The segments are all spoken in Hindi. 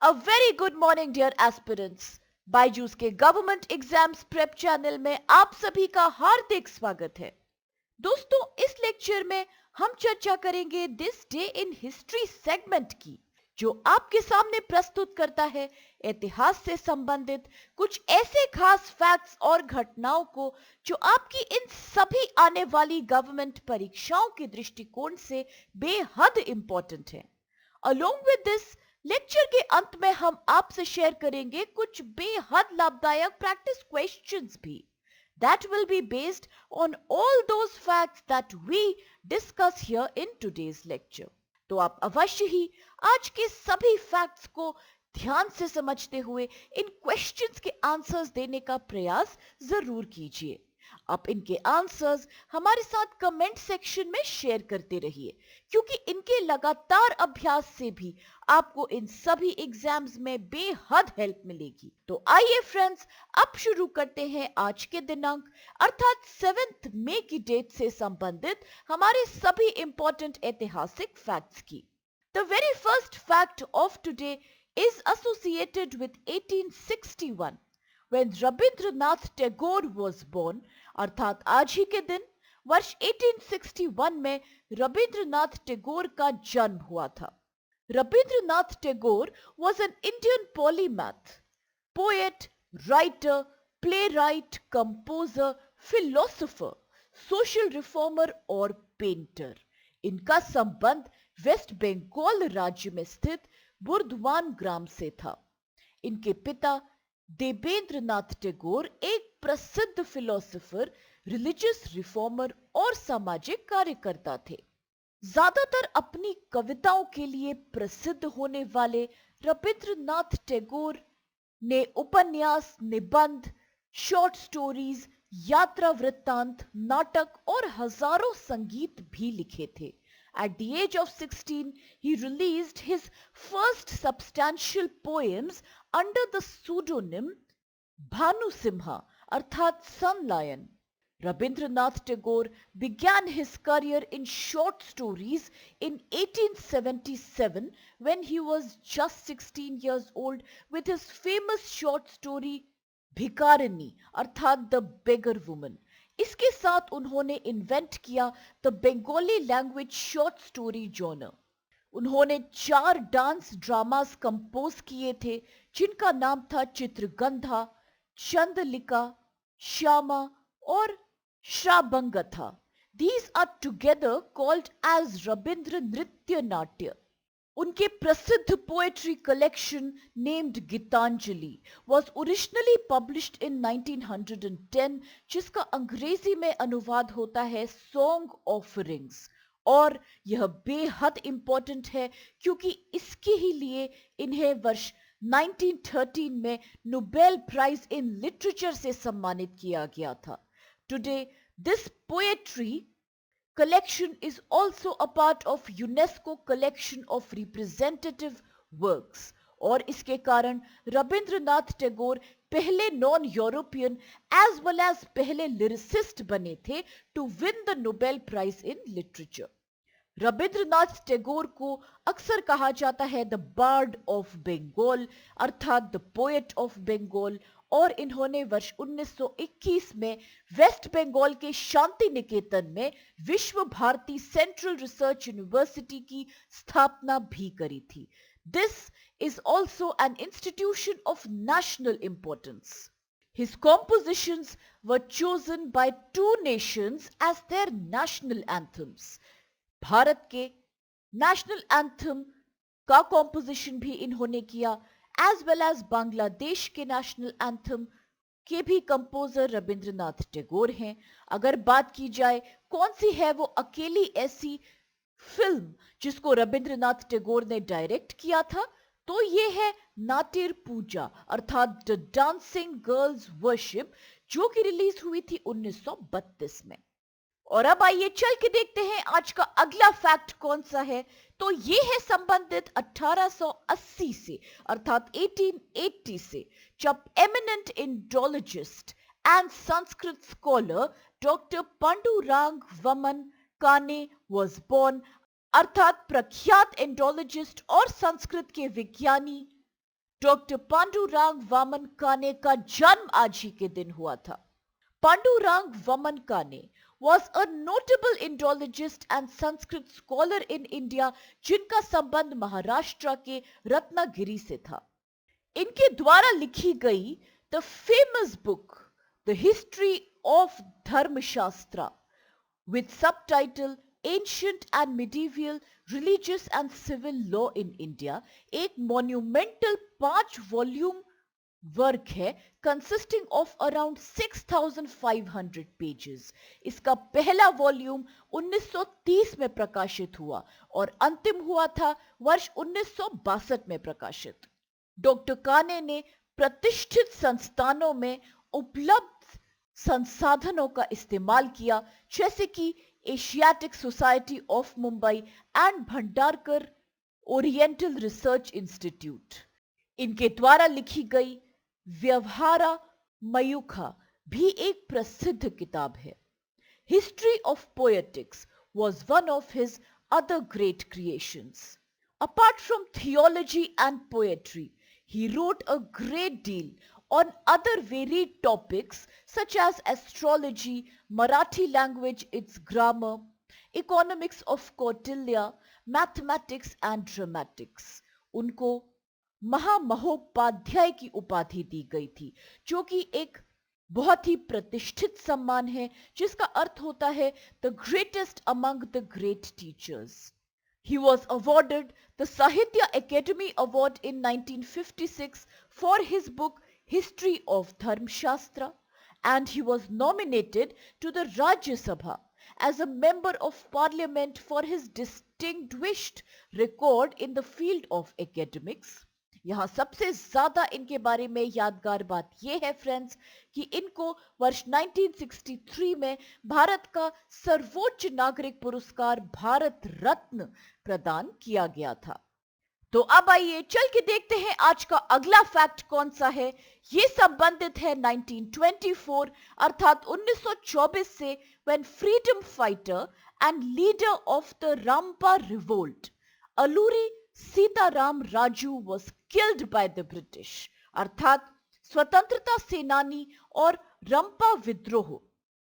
अ very good morning dear aspirants. Byju's के गवर्नमेंट एग्जाम्स प्रेप चैनल में आप सभी का हार्दिक स्वागत है। दोस्तों, इस लेक्चर में हम चर्चा करेंगे this day in history segment की, जो आपके सामने प्रस्तुत करता है इतिहास से संबंधित कुछ ऐसे खास फैक्ट्स और घटनाओं को जो आपकी इन सभी आने वाली गवर्नमेंट परीक्षाओं के दृष्टिकोण से बेहद इंपॉर्टेंट है। अलोंग विद दिस, लेक्चर के अंत में हम आपसे शेयर करेंगे कुछ बेहद लाभदायक प्रैक्टिस क्वेश्चंस भी that will be based on all those facts that we discuss here in today's lecture. तो आप अवश्य ही आज के सभी फैक्ट्स को ध्यान से समझते हुए इन क्वेश्चंस के आंसर्स देने का प्रयास जरूर कीजिए। आप इनके आंसर्स हमारे साथ कमेंट सेक्शन में शेयर करते रहिए, क्योंकि इनके लगातार अभ्यास से भी आपको इन सभी एग्जाम्स में बेहद हेल्प मिलेगी। तो आइए फ्रेंड्स, अब शुरू करते हैं आज के दिनांक अर्थात 7 मई की डेट से संबंधित हमारे सभी इंपॉर्टेंट ऐतिहासिक फैक्ट्स की। The very first fact of today is associated with 1861 when Rabindranath Tagore was born। अर्थात आज ही के दिन वर्ष 1861 में रविंद्रनाथ टैगोर का जन्म हुआ था। Rabindranath Tagore was an Indian polymath, poet, writer, playwright, composer, philosopher, social reformer और पेंटर। इनका संबंध वेस्ट बंगाल राज्य में स्थित बुर्दवान ग्राम से था। इनके पिता देवेंद्रनाथ टैगोर एक प्रसिद्ध फिलोसोफर, रिलीजियस रिफॉर्मर और सामाजिक कार्यकर्ता थे। ज्यादातर अपनी कविताओं के लिए प्रसिद्ध होने वाले रविंद्रनाथ टैगोर ने उपन्यास, निबंध, शॉर्ट स्टोरीज, यात्रा वृत्तांत, नाटक और हजारों संगीत भी लिखे थे। At the age of 16, he released his first substantial poems under the pseudonym Bhanu Simha, अर्थात Sun Lion. Rabindranath Tagore began his career in short stories in 1877 when he was just 16 years old with his famous short story भिकारिनी अर्थात द बेगर वुमन। इसके साथ उन्होंने इन्वेंट किया the Bengali language short story genre. उन्होंने 4 डांस ड्रामास कंपोज किए थे, जिनका नाम था चित्रगंधा, चंद्रलिका, श्यामा और श्राबंगथा। These are together called as Ravindra नृत्य नाट्य। उनके प्रसिद्ध poetry collection named Gitanjali was originally published in 1910, जिसका अंग्रेजी में अनुवाद होता है सॉन्ग ऑफरिंग्स। और यह बेहद इंपॉर्टेंट है क्योंकि इसके ही लिए इन्हें वर्ष 1913 में नोबेल प्राइज इन लिटरेचर से सम्मानित किया गया था। Today this poetry collection is also a part of UNESCO collection of representative works। और इसके कारण रविंद्रनाथ टैगोर पहले non European as well as पहले लिरिसिस्ट बने थे to win the Nobel prize in literature. Rabindranath Tagore को अक्सर कहा जाता है द बार्ड ऑफ बंगाल अर्थात द पोएट ऑफ बंगाल। और इन्होंने वर्ष 1921 में वेस्ट बंगाल के शांति निकेतन में विश्व भारती सेंट्रल रिसर्च यूनिवर्सिटी की स्थापना भी करी थी। This is also an institution of national importance. His compositions were chosen by 2 nations as their national anthems। Bharat के नेशनल एंथम का कॉम्पोजिशन भी इन्होंने किया, एज वेल एज बांग्लादेश के नेशनल एंथम के भी कंपोजर रविंद्रनाथ टैगोर हैं। अगर बात की जाए कौन सी है वो अकेली ऐसी फिल्म जिसको रविंद्रनाथ टैगोर ने डायरेक्ट किया था, तो ये है नाट्य पूजा अर्थात द डांसिंग गर्ल्स वर्शिप, जो कि रिलीज हुई थी 1932 में। और अब आइए चल के देखते हैं आज का अगला फैक्ट कौन सा है। तो ये है संबंधित 1880 से अर्थात 1880 से, जब eminent Indologist and Sanskrit scholar doctor Pandurang Vaman काने वॉज बोर्न। अर्थात प्रख्यात इंडोलॉजिस्ट और संस्कृत के विज्ञानी डॉक्टर पांडुरंग वामन काने का जन्म आज ही के दिन हुआ था। पांडुरंग वामन काने was a notable Indologist and Sanskrit scholar in India जिनका संबंध महाराष्ट्र के रत्नागिरी से था। इनके द्वारा लिखी गई the famous book the history of Dharmashastra with subtitle Ancient and Medieval Religious and Civil Law in India एक monumental 5 वॉल्यूम वर्क है कंसिस्टिंग ऑफ अराउंड 6500 पेजेस। इसका पहला वॉल्यूम 1930 में प्रकाशित हुआ और अंतिम हुआ था वर्ष 1962 में प्रकाशित। डॉक्टर काने ने प्रतिष्ठित संस्थानों में उपलब्ध संसाधनों का इस्तेमाल किया, जैसे कि Asiatic society of Mumbai and Bhandarkar oriental research institute. इनके द्वारा लिखी गई व्यवहारा मयूखा भी एक प्रसिद्ध किताब है। History of poetics was one of his other great creations. Apart from theology and poetry, he wrote a great deal on other varied topics such as astrology, Marathi language, its grammar, economics of Kautilya, mathematics and dramatics. उनको महामहोपाध्याय की उपाधि दी गई थी, जो कि एक बहुत ही प्रतिष्ठित सम्मान है, जिसका अर्थ होता है the greatest among the great teachers. He was awarded the Sahitya Academy Award in 1956 for his book History of Dharmashastra, and he was nominated to the Rajya Sabha as a member of parliament for his distinguished record in the field of academics. यहां सबसे ज्यादा इनके बारे में यादगार बात यह है फ्रेंड्स कि इनको वर्ष 1963 में भारत का सर्वोच्च नागरिक पुरस्कार भारत रत्न प्रदान किया गया था। तो अब आइए चल के देखते हैं आज का अगला फैक्ट कौन सा है। यह संबंधित है 1924 अर्थात 1924 से, when freedom fighter and leader of the Ramappa revolt Alluri Sitaram Raju was killed by the British, अर्थात स्वतंत्रता सेनानी और रंपा विद्रोह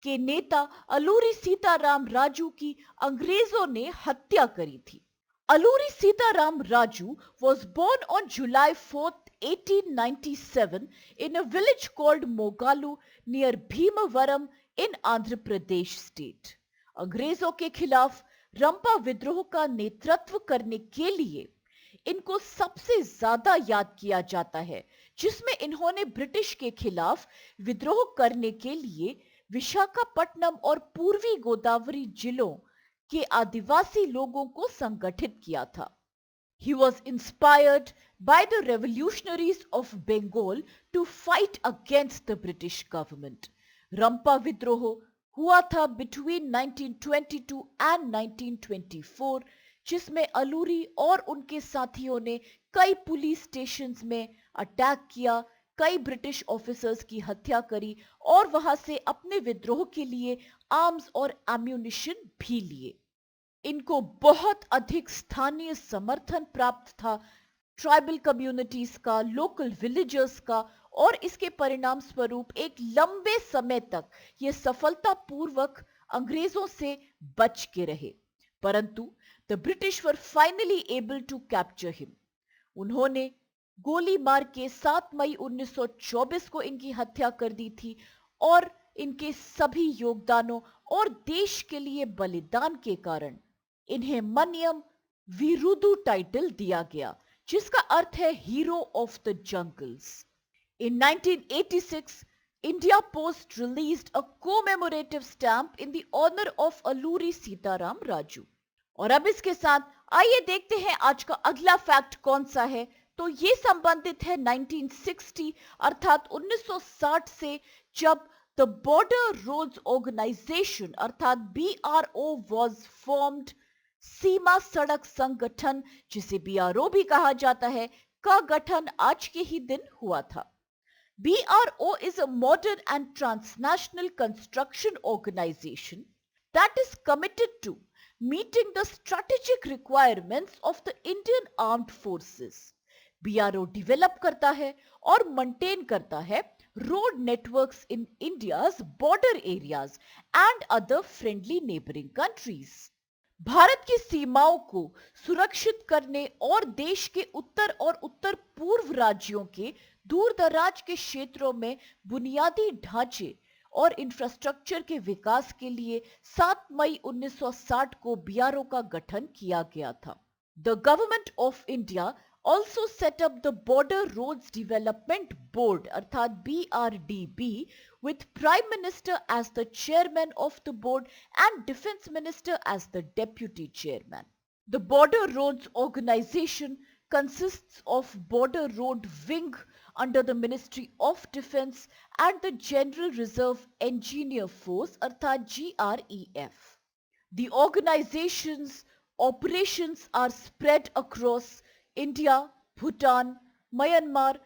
के नेता अलूरी सीताराम राजू की अंग्रेजों ने हत्या करी थी। Alluri Sitaram Raju was born on July 4th, 1897 in a village called Mogalu near Bhimavaram in Andhra Pradesh state. अंग्रेजों के खिलाफ रंपा विद्रोह का नेतृत्व करने के लिए इनको सबसे ज्यादा याद किया जाता है, जिसमें इन्होंने ब्रिटिश के खिलाफ विद्रोह करने के लिए विशाखापट्टनम और पूर्वी गोदावरी जिलों के आदिवासी लोगों को संगठित किया था। He was inspired by the revolutionaries of Bengal to fight against the British government. रंपा विद्रोह हुआ था बिटवीन 1922 एंड 1924, जिसमें अलूरी और उनके साथियों ने कई पुलिस स्टेशंस में अटैक किया, कई ब्रिटिश ऑफिसर्स की हत्या करी और वहां से अपने विद्रोह के लिए आर्म्स और एम्यूनिशन भी लिए। इनको बहुत अधिक स्थानीय समर्थन प्राप्त था, ट्राइबल कम्युनिटीज का, लोकल विलेजर्स का, और इसके परिणाम स्वरूप एक लंबे समय तक ये सफलतापूर्वक अंग्रेजों से बच के रहे। परंतु the British were finally able to capture him. उन्होंने गोली मार के 7 मई 1924 को इनकी हत्या कर दी थी और इनके सभी योगदानों और देश के लिए बलिदान के कारण इन्हें मनियम वीरुदु टाइटल दिया गया, जिसका अर्थ है hero of the jungles. In 1986, India Post released a commemorative stamp in the honor of Alluri Sitaram Raju. और अब इसके साथ आइए देखते हैं आज का अगला फैक्ट कौन सा है। तो ये संबंधित है 1960 अर्थात 1960 से, जब द बॉर्डर रोड्स ऑर्गेनाइजेशन अर्थात BRO was formed, सीमा सड़क संगठन जिसे BRO भी कहा जाता है का गठन आज के ही दिन हुआ था। BRO is a modern and transnational construction organization that is committed to meeting the strategic requirements of the Indian Armed Forces. BRO develop करता है और मेंटेन करता है road networks in India's border areas and other friendly neighbouring countries. Bharat की सीमाओं को सुरक्षित करने और देश के उत्तर और उत्तर पूर्व राज्यों के दूर दराज के क्षेत्रों में बुनियादी ढांचे और इंफ्रास्ट्रक्चर के विकास के लिए 7 मई 1960 को बीआरओ का गठन किया गया था। The government of India also set up the Border Roads Development Board अर्थात BRDB with Prime Minister as the chairman of the board and Defense Minister as the deputy chairman. The Border Roads Organization consists of Border Road Wing under the Ministry of Defense and the General Reserve Engineer Force अर्थात GREF. The organization's operations are spread across India, Bhutan, Myanmar,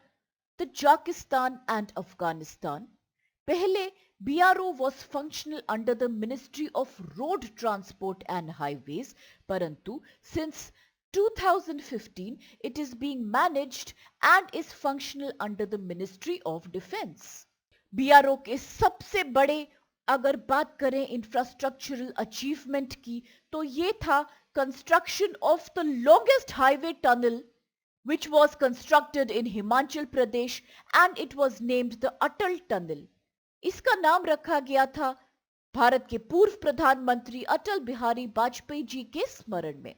Tajikistan and Afghanistan. Pehle, BRO was functional under the Ministry of Road Transport and Highways, parantu since 2015 it is being managed and is functional under the Ministry of Defense. BRO के सबसे बड़े अगर बात करें इंफ्रास्ट्रक्चरल अचीवमेंट की तो ये था construction of the longest highway tunnel which was constructed in Himachal Pradesh and it was named the Atal tunnel. इसका नाम रखा गया था भारत के पूर्व प्रधानमंत्री अटल बिहारी वाजपेयी जी के स्मरण में।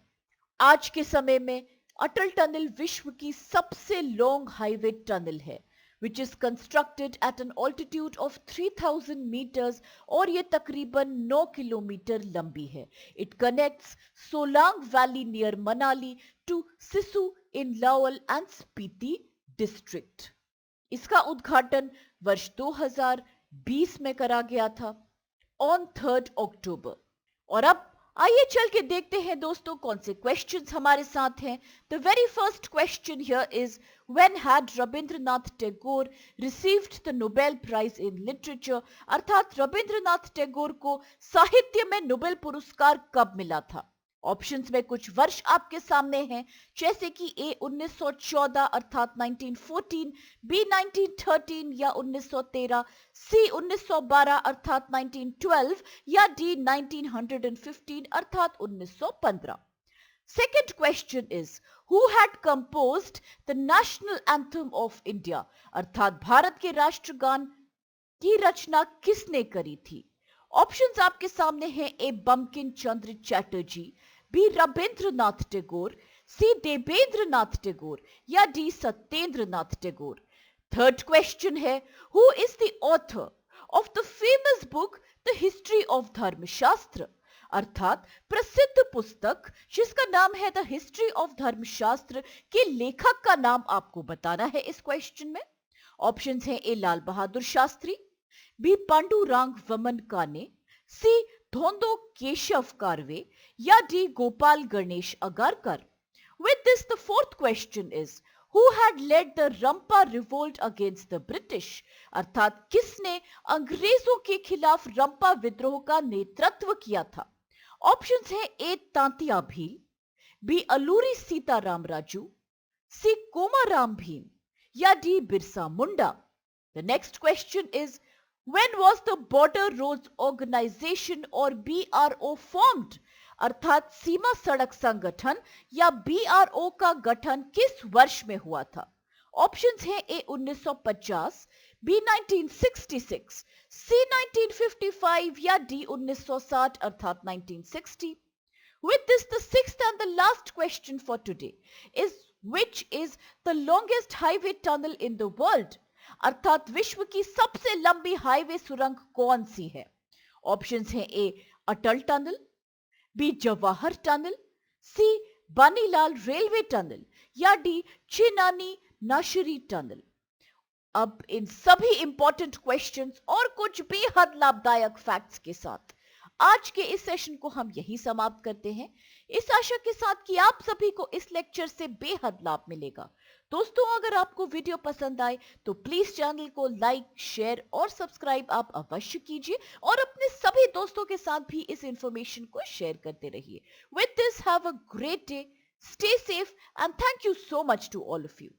आज के समय में अटल टनल विश्व की सबसे लॉन्ग हाईवे टनल है which is constructed at an altitude of 3000 meters और ये तकरीबन 9 किलोमीटर लंबी है। It connects Solang Valley near Manali to Sisu in Lowell and Spiti district. इसका उद्घाटन वर्ष 2020 में करा गया था on 3rd October। और अब आइए चल के देखते हैं दोस्तों कौन से क्वेश्चंस हमारे साथ हैं। The very first question here is when had Rabindranath Tagore received the Nobel prize in literature अर्थात रविंद्रनाथ टैगोर को साहित्य में नोबेल पुरस्कार कब मिला था। ऑप्शंस में कुछ वर्ष आपके सामने हैं जैसे कि ए 1914 अर्थात 1914, बी 1913 या 1913, सी 1912 अर्थात 1912 या डी 1915 अर्थात 1915। Second question is who had composed the national anthem of India अर्थात भारत के राष्ट्रगान की रचना किसने करी थी। ऑप्शंस आपके सामने हैं A Bankim Chandra Chatterjee, B Rabindranath Tagore, C Devendranath Tagore या D Satyendranath Tagore. Third question है who is the author of the famous book the history of Dharmashastra अर्थात प्रसिद्ध पुस्तक जिसका नाम है द हिस्ट्री ऑफ धर्मशास्त्र के लेखक का नाम आपको बताना है इस क्वेश्चन में। ऑप्शंस हैं A Lal Bahadur Shastri, B Pandurang Vaman Kane, C Dhondo Keshav Karve या D Gopal Ganesh Agarkar. With this the fourth question is who had led the Rampa revolt against the British अर्थात किसने अंग्रेजों के खिलाफ रंपा विद्रोह का नेतृत्व किया था। ऑप्शंस हैं ए तांतिया भील, बी अलूरी सीताराम राजू, सी कोमाराम भीम या D Birsa Munda. The next question is when was the Border Roads Organization और BRO formed अर्थात सीमा सड़क संगठन या BRO का गठन किस वर्ष में हुआ था। ऑप्शंस हैं ए 1950, बी 1966, सी 1955 या डी 1960 अर्थात 1960। With this the sixth and the last question for today is which is the longest highway tunnel in the world अर्थात विश्व की सबसे लंबी हाईवे सुरंग कौन सी है। ऑप्शंस हैं ए अटल टनल, बी जवाहर टनल, सी बानीलाल रेलवे टनल या डी चेनानी नाशरी टनल। अब इन सभी इंपॉर्टेंट क्वेश्चंस और कुछ बेहद लाभदायक फैक्ट्स के साथ आज के इस सेशन को हम यही समाप्त करते हैं इस आशा के साथ कि आप सभी को इस लेक्चर से बेहद लाभ मिलेगा। दोस्तों अगर आपको वीडियो पसंद आए तो प्लीज चैनल को लाइक, शेयर और सब्सक्राइब आप अवश्य कीजिए और अपने सभी दोस्तों के साथ भी इस इंफॉर्मेशन को शेयर करते रहिए। With this have a great day, stay safe and thank you so much to all of you.